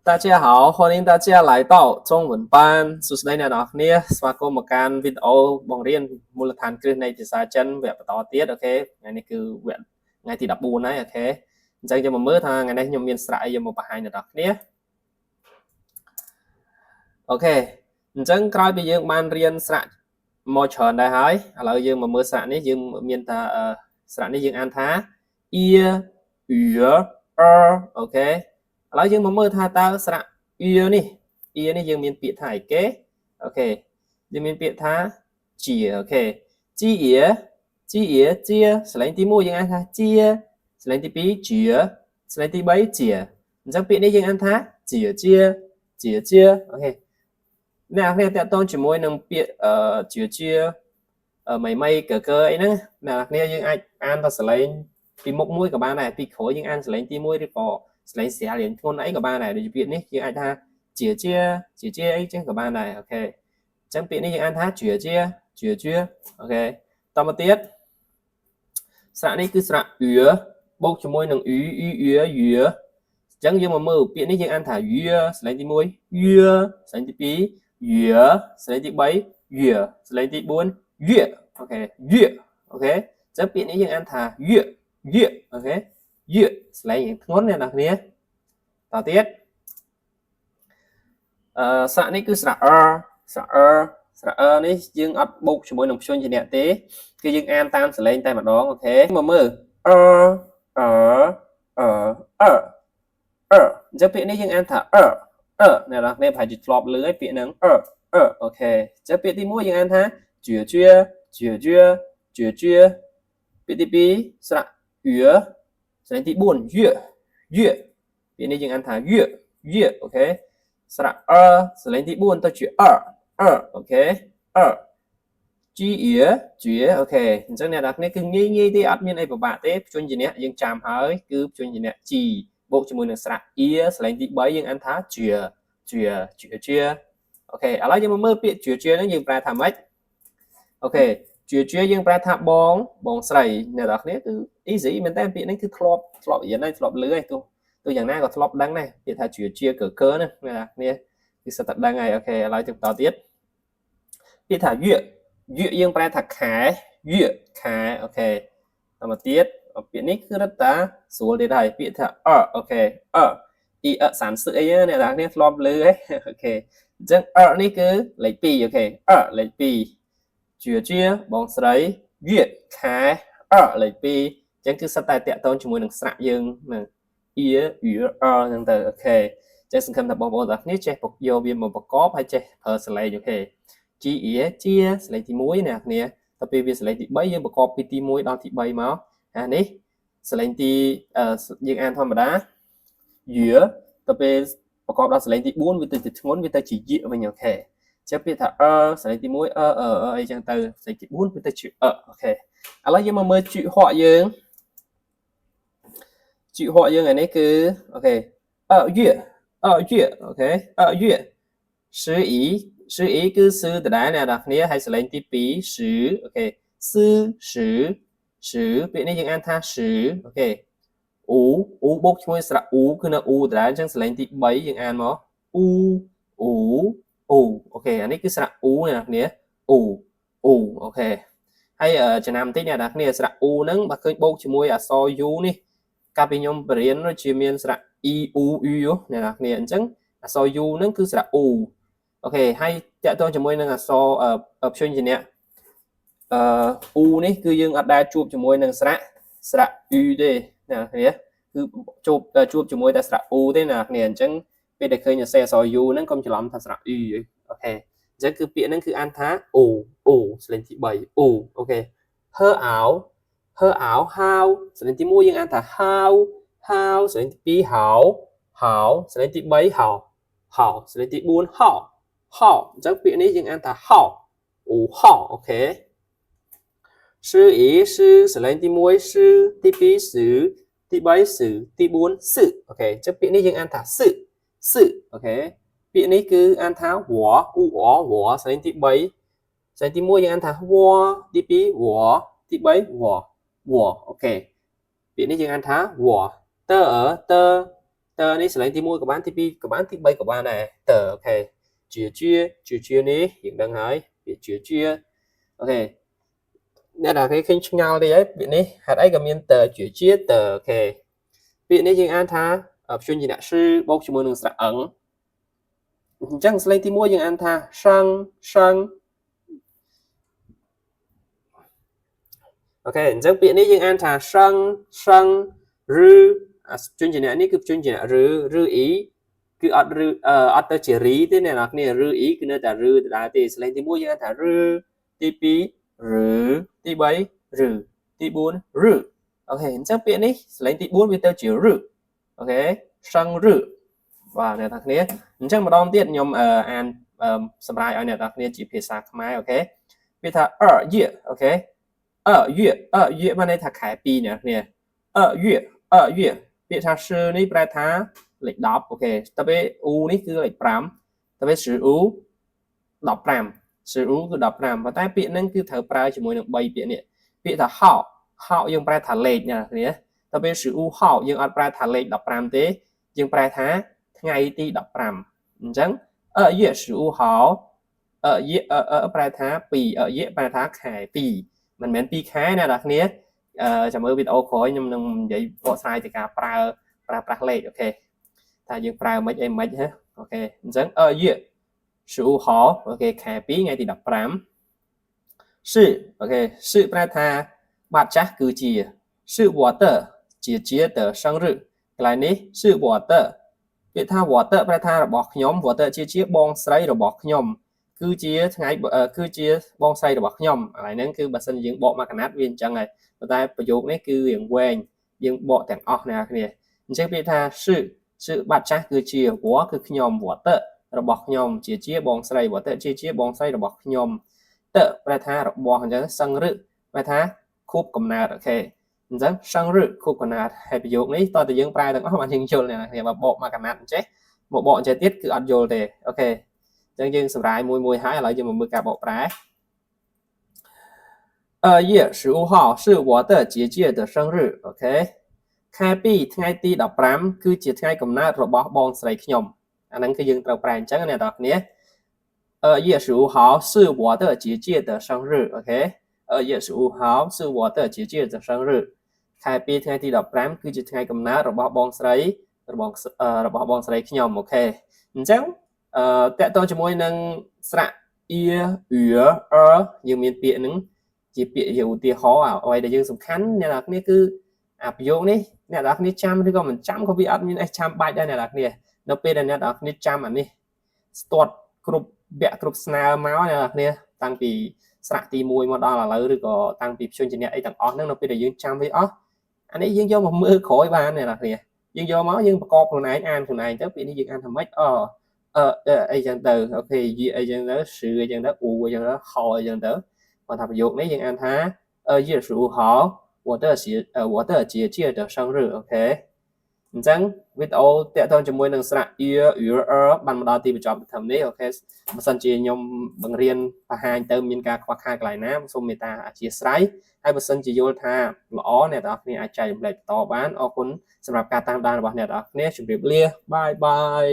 大家好，欢迎大家来到中文班。សួស្តីអ្នកនរគ្នាស្វាគមន៍មកកាន់វីដេអូបង្រៀនមូលដ្ឋានគ្រឹះនៃភាសាចិនវគ្គបន្តទៀតអូខេថ្ងៃនេះគឺវគ្គថ្ងៃទី14ហើយអូខេអញ្ចឹងយើងមកមើលថាថ្ងៃនេះខ្ញុំមានស្រៈអីយកមកបង្ហាញអ្នកនរគ្នាអូខេអញ្ចឹងក្រោយពីយើងបានរៀនស្រៈមកច្រើនដែរហើយឥឡូវយើងមកមើលស្រៈនេះយើងមានថាស្រៈនេះយើងអានថាអ៊ីអ៊ឺអឺអូខេឥឡូវយើងមកមើលថាតើស្រៈអ៊ីនេះយើងមានពាក្យថាអីគេអូខេយើងមានពាក្យថាជាអូខេជីអ៊ីជាស្រឡេងទី1យើងអានថាជាស្រឡេងទី2ជាស្រឡេងទី3ជាអញ្ចឹងពាក្យនេះយើងអានថាជាអូខេអ្នកនរគ្នាតើតើជាមួយនឹងពាក្យជាមីកើអីហ្នឹងអ្នកនរគ្នាយើងអាចអានថាស្រឡេងពីមុខមួយក៏បានដែរពីក្រោយយើងអានស្រឡេងទី1ឬក៏ស្រឡេងស្រាលរៀងធ្ងន់អីក៏បានដែរដូចពាក្យនេះយើងអាចថាជាអីចឹងក៏បានដែរអូខេអញ្ចឹងពាក្យនេះយើងអានថាជាអូខេតមកទៀតស្រៈនេះគឺស្រៈអ៊ឺបូកជាមួយនឹងអ៊ឺអ៊ឺអញ្ចឹងយើងមកមើលពាក្យនេះយើងអានថាយឺស្រឡេងទី1យឺស្រឡេងទី2យឺស្រឡេងទី3យឺស្រឡេងទី4យឺអូខេយឺអូខេអញ្ចឹងពាក្យនេះយើងអានថាយឺអូខេយឺស្រឡេងធ្ងន់អ្នកនរគ្នាតទៀតស្រៈនេះគឺស្រៈនេះយើងអត់បូកជាមួយនឹងព្យញ្ជនៈទេគឺយើងអានតាមសលេងតែម្ដងអូខេមកមើលអញ្ចឹងពាក្យនេះយើងអានថាអ្នកនរគ្នាប្រហែលជាធ្លាប់ឮហើយពាក្យហ្នឹងអូខេអញ្ចឹងពាក្យទី1យើងអានថាជាពាក្យទី2ស្រៈអ៊ឺស្រេងទី4យឺពាក្យនេះយើងអានថាយឺអូខេស្រៈស្រឡេងទី4ទៅជាអូខេជីអូខេអញ្ចឹងអ្នកនរគ្នាគឺងាយទេអត់មានអីពិបាកទេព្យញ្ជនៈយើងចាំហើយគឺព្យញ្ជនៈជីបូកជាមួយនឹងស្រៈអ៊ីស្រឡេងទី3យើងអានថាជាអូខេឥឡូវយើងមកមើលពាក្យជាហ្នឹងយើងប្រែថាម៉េចអូខេជាយើងប្រែថាបងស្រីអ្នកនរគ្នាគឺ easy មែនតើពាក្យនេះគឺធ្លាប់រៀនហើយធ្លាប់ឮហើយទោះយ៉ាងណាក៏ធ្លាប់ដឹងដែរពាក្យថាជាកើណាអ្នកនរគ្នាគឺសិតតែដឹងហើយអូខេឥឡូវយើងបន្តទៀតពាក្យថាយឺយើងប្រែថាខែអូខេតមកទៀតពាក្យនេះគឺរត់តាស្រួលទៀតហើយពាក្យថាអូខេអ៊ីសានសឹកអីអ្នកនរគ្នាធ្លាប់ឮហ៎អូខេអញ្ចឹងនេះគឺលេខ2អូខេលេខ2ជាបងស្រីយឺខែលេខ2អញ្ចឹងគឺសិតតែតាក់ទងជាមួយនឹងស្រៈយើងនឹងអ៊ីហ្នឹងទៅអូខេចេះសង្ឃឹមថាបងប្អូនទាំងគ្នាចេះយកវាមកប្រកបហើយចេះប្រើសលេងអូខេជាសលេងទី1អ្នកគ្នាទៅពេលវាសលេងទី3យើងប្រកបពីទី1ដល់ទី3មកអានេះសលេងទីយើងអានធម្មតាយឺទៅពេលប្រកបដល់សលេងទី4វាទៅជាធ្ងន់វាទៅជាយឺវិញអូខេចាំពាក្យថាសលេងទី1អីចឹងទៅសលេងទី4វាទៅជាអូខេឥឡូវយើងមកមើលជីហក់យើងអានេះគឺអូខេយឺអូខេយឺ十一គឺសឺដដែលអ្នកនរគ្នាហើយសលេងទី2សឺអូខេសឺពាក្យនេះយើងអានថាសឺអូខេអ៊ូបូកជាមួយស្រៈអ៊ូគឺនៅអ៊ូដដែលអញ្ចឹងសលេងទី3យើងអានមកអ៊ូអូខេអានេះគឺស្រៈអ៊ូអ្នកនរគ្នាអ៊ូអូខេហើយចំណាំបន្តិចអ្នកនរគ្នាស្រៈអ៊ូហ្នឹងបើឃើញបូកជាមួយអក្សរ U នេះកាលពីខ្ញុំបរៀនជាមានស្រៈ E U U អ្នកនរគ្នាអញ្ចឹងអក្សរ U ហ្នឹងគឺស្រៈអ៊ូអូខេហើយតាក់ទងជាមួយនឹងអក្សរព្យញ្ជនៈអ៊ូនេះគឺយើងអត់ដែលជួបជាមួយនឹងស្រៈអ៊ឺទេណាគ្នាគឺជួបជាមួយតែស្រៈអ៊ូទេណាគ្នាអញ្ចឹងពេលដែលឃើញអក្សរ U ហ្នឹងកុំច្រឡំថាស្រៈអ៊ឺអូខេអញ្ចឹងគឺពាក្យហ្នឹងគឺអានថាអូសលេងទី3អូខេហើអោហៅសលេងទី1យើងអានថាហៅសលេងទី2ហៅសលេងទី3ហៅសលេងទី4ហៅអញ្ចឹងពាក្យនេះយើងអានថាហៅអូខេសឺអ៊ីសលេងទី1សឺទី2សឺទី3សឺទី4សឺអូខេអញ្ចឹងពាក្យនេះយើងអានថាសឺអូខេពាក្យនេះគឺអានថាវ៉សលេងទី3សលេងទី1យើងអានថាវ៉ទី2វ៉ទី3វ៉អូខេពាក្យនេះយើងអានថាវ៉ត tờ này sẽ tí 1 của bạn tí 2 của bạn tí 3 của bạn này tờ ok chia ní hiện đang hỏi việc chia ok nên là cái kênh nhau đi ấy việc này hạt ấy cầm miên tờ chia tờ ok việc này dương an tha ở chuyên gì đã sư bốc cho môn đường sẽ ẩn chẳng sẽ tí 1 dương an tha sang ok chẳng việc này dương an tha sang rư chuyên gì này cứ chuyên gì là rư ý cứ ở tới chỉ rí thế này là cái rư ý cứ nơi ta rư là thì sẽ tí 1 dương an tha rư tí 2 rư tí 3 rư tí 4 rư ok chắc việc này sẽ tí 4 với tờ chỉ rư ok sang rư và này đặc nghĩa chắc mà đong tiết nhóm an sầm rai ở này đặc nghĩa chỉ phía xa máy ok vì ta ở月 ok ở月 mà này thà khai pi nè nè ở月vì ta sư này phải thà lịch đọc ok tập về u này cứ lịch pram tập về sử u đọc pram sử u cứ đọc pram và tại biển nên cứ thở pram chỉ mỗi được 3 biển nè vì ta hạo dương phải thà lịch nè nè tập về sử u hạo dương ăn phải thà lịch đọc pram thế dương phải thà ngày tí đọc pram chẳng ở月15号ởปลายท้าปีเยปลายท้าขายปีมันเหมือนปีค้านะดักเนี้ยจะมือวิดีโอขอยังนึงใหญ่โปรไซต์จากการปลาเลขโอเคถ้ายังปลาไม่เอ็มไม่ฮะโอเคจังเย15号โอเคขายปีไงที่ดับปรามชื่อโอเคชื่อปลายท้าบัตรจักคือจีชื่อวอเตอร์จีเจียเตอร์生日กลายนี้ชื่อวอเตอร์វាថា water ប្រែថារបស់ខ្ញុំ water ជាបងស្រីរបស់ខ្ញុំគឺជាថ្ងៃគឺជាបងស្រីរបស់ខ្ញុំឥឡូវហ្នឹងគឺបើសិនយើងបកមកកណាត់វាអញ្ចឹងហើយប៉ុន្តែប្រយោគនេះគឺរៀងវែងយើងបកទាំងអស់អ្នកគ្នាអញ្ចឹងពាក្យថាชื่อបាត់ចាស់គឺជា war គឺខ្ញុំ water របស់ខ្ញុំជាបងស្រី water ជាបងស្រីរបស់ខ្ញុំតប្រែថារបស់អញ្ចឹងសឹងរឹប្រែថាខូបកំណើតអូខេអញ្ចឹងសង្រឹកខូបកណាត់ហើយប្រយោគនេះតើតើយើងប្រើទាំងអស់បានយើងយល់អ្នកបកមកកណាត់ចេះមកបកចេះទៀតគឺអត់យល់ទេអូខេអញ្ចឹងយើងសម្រាយមួយហើយឥឡូវយើងមកមើលការបកប្រែ2月15号是我的姐姐的生日អូខេខែ2ថ្ងៃទី15គឺជាថ្ងៃកំណើតរបស់បងស្រីខ្ញុំអាហ្នឹងគឺយើងត្រូវប្រែអញ្ចឹងអ្នកនរគ្នា2月15号是我的姐姐的生日អូខេ2月15号是我的姐姐的生日ខែ2ថ្ងៃទី15គឺជាថ្ងៃកំណើតរបស់បងស្រីរបស់បងស្រីខ្ញុំអូខេអញ្ចឹងតកតងជាមួយនឹងស្រៈអ៊ីយើងមានពាក្យហ្នឹងជាពាក្យឧទាហរណ៍អ្វីដែលយើងសំខាន់អ្នកនរគ្នាគឺអាប្រយោគនេះអ្នកនរគ្នាចាំឬក៏មិនចាំក៏វាអត់មានអីចាំបាច់ដែរអ្នកនរគ្នានៅពេលដែលអ្នកនរគ្នាចាំអានេះស្ទាត់គ្រប់វគ្គគ្រប់ស្នើមកអ្នកនរគ្នាតាំងពីស្រៈទី1មកដល់ឥឡូវឬក៏តាំងពីព្យញ្ជនៈអីទាំងអស់ហ្នឹងនៅពេលដែលយើងចាំវាអស់អានេះយើងយកមកមើលក្រោយបានអ្នកនរគ្នាយើងយកមកយើងប្រកបខ្លួនឯងអានខ្លួនឯងទៅពេលនេះយើងអានថាម៉េចអីចឹងទៅអូខេយីអីចឹងទៅសឺអីចឹងទៅអ៊ូអីចឹងទៅហោអីចឹងទៅគាត់ថាប្រយោគនេះយើងអានថា2月15号我的姐姐的生日អូខេអញ្ចឹងវីដេអូតាក់ទងជាមួយនឹងស្រៈបានមកដល់ទីបញ្ចប់ត្រឹមនេះអូខេបើសិនជាខ្ញុំបង្រៀនបង្ហាញទៅមានការខ្វះខាតកន្លែងណាសូមមេត្តាអធិស្ឋានហើយបើសិនជាយល់ថាល្អអ្នកទាំងអស់គ្នាអាចចែករំលែកបន្តបានអរគុណសម្រាប់ការតាមដានរបស់អ្នកទាំងអស់គ្នាជម្រាបលាបាយ